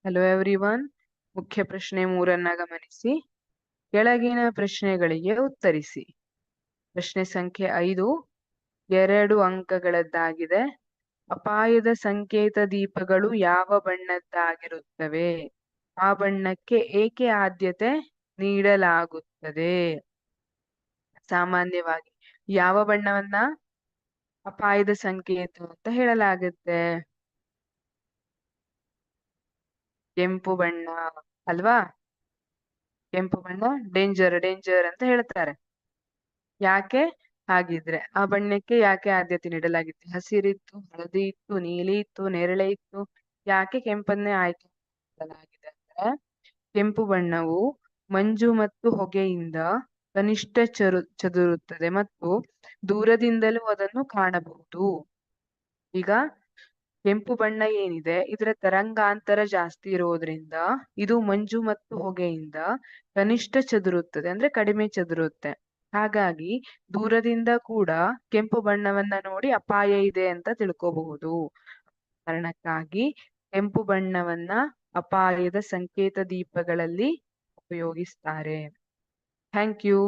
Hello everyone. ಮುಖ್ಯ ಪ್ರಶ್ನೆ 3 ಗಮನಿಸಿ. ಕೆಳಗಿನ ಪ್ರಶ್ನೆಗಳಿಗೆ ಉತ್ತರಿಸಿ. ಪ್ರಶ್ನೆ ಸಂಖ್ಯೆ 5 2 ಅಂಕಗಳದ್ದಾಗಿದೆ. ಅಪಾಯದ ಸಂಕೇತ ದೀಪಗಳು ಯಾವ ಬಣ್ಣದ್ದಾಗಿರುತ್ತವೆ? ಆ ಬಣ್ಣಕ್ಕೆ ಏಕೆ ಆದ್ಯತೆ ನೀಡಲಾಗುತ್ತದೆ? ಸಾಮಾನ್ಯವಾಗಿ ಯಾವ ಬಣ್ಣವನ್ನ ಅಪಾಯದ ಸಂಕೇತ ಅಂತ ಹೇಳಲಾಗುತ್ತೆ? ಕೆಂಪು ಬಣ್ಣ ಅಲ್ವಾ? ಕೆಂಪು ಬಣ್ಣ ಡೇಂಜರ್ ಅಂತ ಹೇಳ್ತಾರೆ. ಯಾಕೆ ಹಾಗಿದ್ರೆ ಆ ಬಣ್ಣಕ್ಕೆ ಯಾಕೆ ಆದ್ಯತೆ ನೀಡಲಾಗಿತ್ತು? ಹಸಿರಿತ್ತು, ಹಳದಿ ಇತ್ತು, ನೀಲಿ ಇತ್ತು, ನೇರಳೆ ಇತ್ತು. ಯಾಕೆ ಕೆಂಪನ್ನೇ ಆಯ್ಕೆ ಮಾಡಲಾಗಿದೆ ಅಂದ್ರೆ, ಕೆಂಪು ಬಣ್ಣವು ಮಂಜು ಮತ್ತು ಹೊಗೆಯಿಂದ ಕನಿಷ್ಠ ಚದುರುತ್ತದೆ ಮತ್ತು ದೂರದಿಂದಲೂ ಅದನ್ನು ಕಾಣಬಹುದು. ಈಗ ಕೆಂಪು ಬಣ್ಣ ಏನಿದೆ, ಇದರ ತರಂಗಾಂತರ ಜಾಸ್ತಿ ಇರೋದ್ರಿಂದ ಇದು ಮಂಜು ಮತ್ತು ಹೊಗೆಯಿಂದ ಕನಿಷ್ಠ ಚದುರುತ್ತದೆ, ಅಂದ್ರೆ ಕಡಿಮೆ ಚದುರುತ್ತೆ. ಹಾಗಾಗಿ ದೂರದಿಂದ ಕೂಡ ಕೆಂಪು ಬಣ್ಣವನ್ನ ನೋಡಿ ಅಪಾಯ ಇದೆ ಅಂತ ತಿಳ್ಕೋಬಹುದು. ಕಾರಣಕ್ಕಾಗಿ ಕೆಂಪು ಬಣ್ಣವನ್ನ ಅಪಾಯದ ಸಂಕೇತ ದೀಪಗಳಲ್ಲಿ ಉಪಯೋಗಿಸ್ತಾರೆ. Thank you.